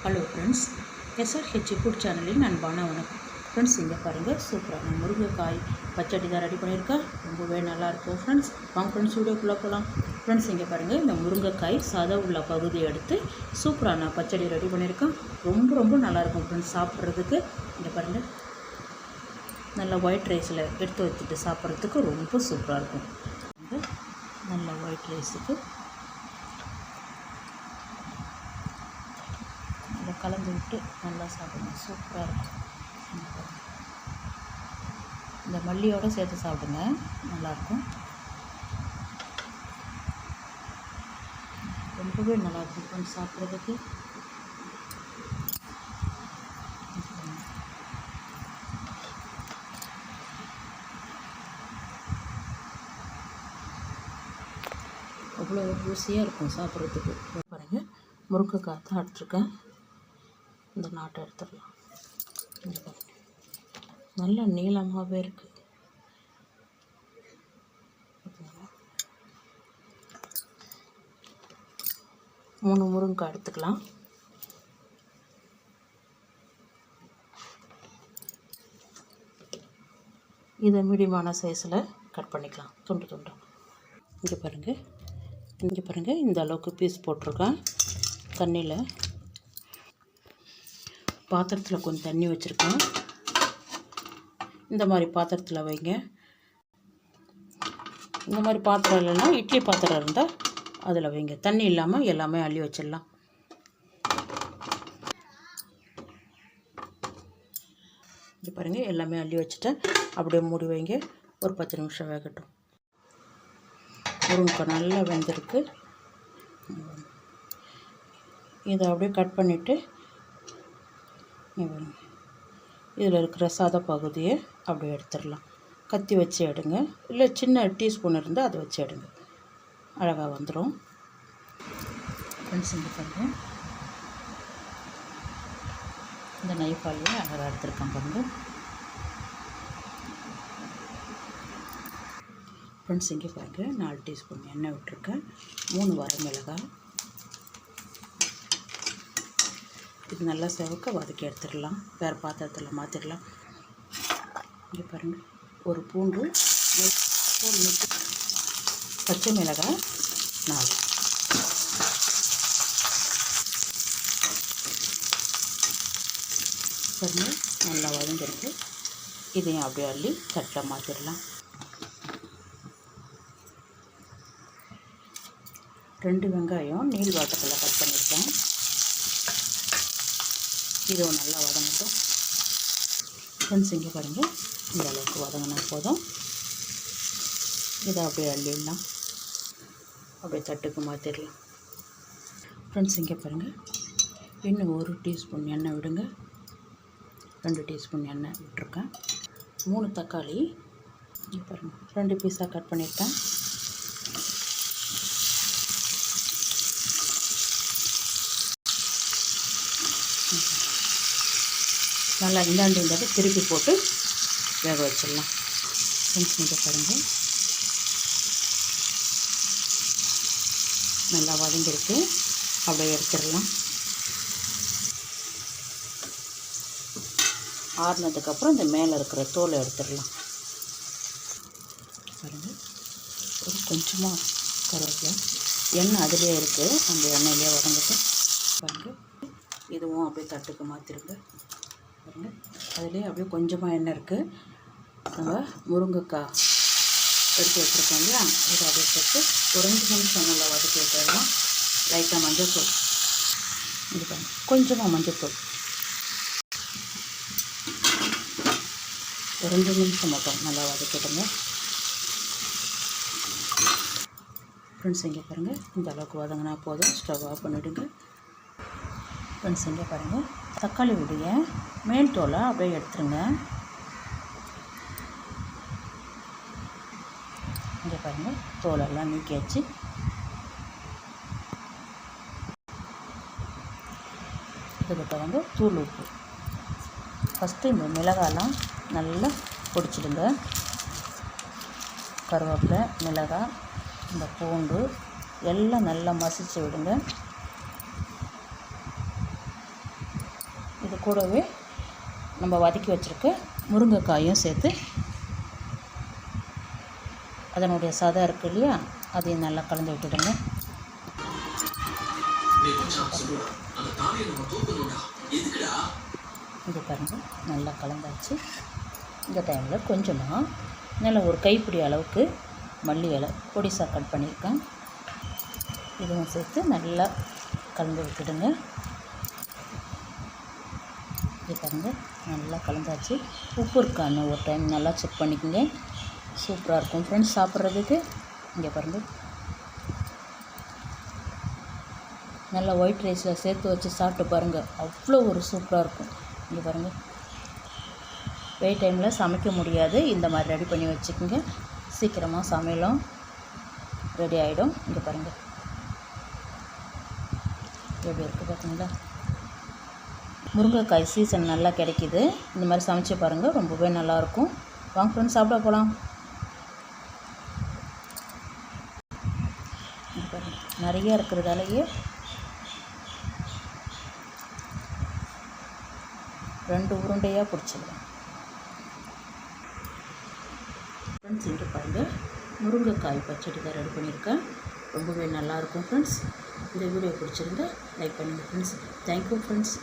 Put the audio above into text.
Hello friends, SRH food சேனலின் அன்பான வணக்கம். ஃப்ரெண்ட்ஸ், இங்கே பாருங்கள், சூப்பரான முருங்கைக்காய் பச்சடி தான் ரெடி பண்ணியிருக்கேன். ரொம்பவே நல்லாயிருக்கும் ஃப்ரெண்ட்ஸ். வாங்க ஃப்ரெண்ட்ஸ், வீடியோக்குள்ளே போகலாம். ஃப்ரெண்ட்ஸ், இங்கே பாருங்கள், இந்த முருங்கைக்காய் சதை உள்ள பகுதியை எடுத்து சூப்பரான பச்சடி ரெடி பண்ணியிருக்கேன். ரொம்ப நல்லாயிருக்கும் ஃப்ரெண்ட்ஸ் சாப்பிட்றதுக்கு. இங்கே பாருங்கள், நல்லா ஒயிட் ரைஸில் எடுத்து வச்சுட்டு சாப்பிட்றதுக்கு ரொம்ப சூப்பராக இருக்கும். நல்ல ஒயிட் ரைஸுக்கு அதை கலந்து விட்டு நல்லா சாப்பிடுங்க, சூப்பராக இருக்கும். இந்த மல்லியோடு சேர்த்து சாப்பிடுங்க, நல்லாயிருக்கும். ரொம்பவே நல்லாயிருக்கும் ஃப்ரெண்ட்ஸ் சாப்பிட்றதுக்கு. அவ்வளோ ருசியாக இருக்கும் சாப்பிட்றதுக்கு. பாருங்கள், முருங்கைக்காய் தான் எடுத்துருக்கேன். இந்த நாட்டை எடுத்துடலாம். நல்ல நீளமாகவே இருக்குது. 3 முருங்கைக்காய் எடுத்துக்கலாம். இதை மீடியமான சைஸில் கட் பண்ணிக்கலாம், துண்டு துண்டாக. இங்கே பாருங்கள், இந்த அளவுக்கு பீஸ் போட்டிருக்கேன். தண்ணியில் பாத்திரத்தில் கொஞ்சம் தண்ணி வச்சுருக்கேன். இந்த மாதிரி பாத்திரத்தில் வைங்க. இந்த மாதிரி பாத்திரம் இல்லைன்னா இட்லி பாத்திரம் இருந்தால் அதில் வைங்க. தண்ணி இல்லாமல் எல்லாமே அள்ளி வச்சிடலாம். இது பாருங்கள், எல்லாமே அள்ளி வச்சுட்டேன். அப்படியே மூடி வைங்க, ஒரு 10 நிமிஷம் வேகட்டும். முருங்கைக்காய் நல்லா வெந்திருக்கு. இதை அப்படியே கட் பண்ணிவிட்டு இதில் இருக்கிற சதை பகுதியை அப்படியே எடுத்துடலாம். கத்தி வச்சு எடுங்க, இல்லை சின்ன டீஸ்பூன் இருந்தால் அதை வச்சு எடுங்க, அழகாக வந்துடும். ஃப்ரெண்ட்ஸ், இங்கே பாருங்கள், இந்த நைஃபாலேயே அழகாக எடுத்துருக்கேன் பாருங்கள். ஃப்ரெண்ட்ஸ், இங்கே பாருங்கள், 4 டீஸ்பூன் எண்ணெய் விட்டுருக்கேன். 3 வரமிளகாய். இது நல்லா செவக்க வதக்கி எடுத்துடலாம். வேறு பாத்திரத்தில் மாற்றிடலாம். இங்கே பாருங்கள், ஒரு பூண்டு, பச்சை மிளகாய் 4. பாருங்கள், நல்லா வதங்கிருக்கு. இதையும் அப்படியே அள்ளி தட்டில் மாற்றிடலாம். 2 வெங்காயம் நீள் வாட்டத்தில் கட் பண்ணியிருக்கேன். இதுவும் நல்லா வதங்கட்டும். ஃப்ரெண்ட்ஸ், இங்கே பாருங்கள், இந்த அளவுக்கு வதங்கினா போதும். இதை அப்படியே அள்ளிடலாம், அப்படியே தட்டுக்கு மாற்றிடலாம். ஃப்ரெண்ட்ஸ், இங்கே பாருங்கள், இன்னும் 1 டீஸ்பூன் எண்ணெய் விடுங்க. 2 டீஸ்பூன் எண்ணெய் விட்டுருக்கேன். 3 தக்காளி இங்கே பாருங்கள், 2 பீஸாக கட் பண்ணியிருக்கேன். நல்லா இந்த திருப்பி போட்டு வேக வச்சிடலாம். ஃப்ரெண்ட்ஸ், இங்கே பாருங்கள், நல்லா வதங்கிருக்கு. அப்படியே எடுத்துடலாம். ஆறுனதுக்கப்புறம் இந்த மேலே இருக்கிற தோலை எடுத்துடலாம். பாருங்கள், ஒரு கொஞ்சமாக கருவேப்பிலை, எண்ணெய் அதிலே இருக்குது, அந்த எண்ணெயிலே வதங்கிட்டு. பாருங்கள், இதுவும் அப்படியே தட்டுக்கு மாற்றிருங்க. பாருங்கள், அதுலேயே அப்படியே கொஞ்சமாக எண்ணெய் இருக்குது. நம்ம முருங்கைக்காய் எடுத்து வச்சுருக்கோம் இல்லையா, இதை அப்படியே சேர்த்து ஒரு 2 நிமிஷம் நல்லா வதக்கி விட்டுடலாம். லைட்டாக மஞ்சள்தூள், இது பாருங்கள், கொஞ்சமாக மஞ்சள்தூள், ஒரு 2 நிமிஷம் மட்டும் நல்லா வதக்கிடுங்க. ஃப்ரெண்ட்ஸ், இங்கே பாருங்கள், இந்த அளவுக்கு வதங்கினா போதும். ஸ்டவ் ஆஃப் பண்ணிவிடுங்க. ஃப்ரெண்ட்ஸ், இங்கே பாருங்கள், தக்காளி உடைய மேல் தோலை அப்படியே எடுத்துருங்க. இங்கே பாருங்கள், தோலெல்லாம் நீக்கியாச்சு. இதுக்கிட்ட வந்து தூள் உப்பு. ஃபஸ்ட்டு இந்த மிளகாயெல்லாம் நல்லா பொடிச்சிடுங்க. கருவேப்பிலை, மிளகாய், இந்த பூண்டு எல்லாம் நல்லா மசிச்சு விடுங்க. கூடவே நம்ம வதக்கி வச்சுருக்க முருங்கைக்காயும் சேர்த்து அதனுடைய சதை இருக்குது இல்லையா, அதையும் நல்லா கலந்து விட்டுடுங்க. இது பாருங்கள், நல்லா கலந்தாச்சு. இந்த டைமில் கொஞ்சமாக நல்லா ஒரு கைப்பிடி அளவுக்கு மல்லி இலை பொடிசாக கட் பண்ணியிருக்கேன், இதுவும் சேர்த்து நல்லா கலந்து விட்டுடுங்க. இது பாருங்கள், நல்லா கலந்தாச்சு. உப்பு இருக்கான்னு ஒரு டைம் நல்லா செக் பண்ணிக்கோங்க. சூப்பராக இருக்கும் ஃப்ரெண்ட்ஸ் சாப்பிட்றதுக்கு. இங்கே பாருங்கள், நல்லா ஒயிட் ரைஸில் சேர்த்து வச்சு சாப்பிட்டு பாருங்கள், அவ்வளோ ஒரு சூப்பராக இருக்கும். இங்கே பாருங்கள், வெயிட் டைமில் சமைக்க முடியாது, இந்த மாதிரி ரெடி பண்ணி வச்சுக்கோங்க. சீக்கிரமாக சமையலும் ரெடி ஆகிடும். இங்கே பாருங்கள் எப்படி இருக்குது பார்த்தீங்களா. முருங்கைக்காய் சீசன் நல்லா கிடைக்கிது. இந்த மாதிரி சமைச்சு பாருங்கள், ரொம்பவே நல்லாயிருக்கும். வாங்க ஃப்ரெண்ட்ஸ், சாப்பிட போகலாம். நிறைய இருக்கிறதாலேயே 2 உருண்டையாக பிடிச்சிடலாம். ஃப்ரெண்ட்ஸ், இங்கே பாருங்கள், முருங்கைக்காய் பச்சடி தான் ரெடி பண்ணியிருக்கேன். ரொம்பவே நல்லாயிருக்கும் ஃப்ரெண்ட்ஸ். இந்த வீடியோ பிடிச்சிருந்தா லைக் பண்ணுங்கள் ஃப்ரெண்ட்ஸ். Thank you friends.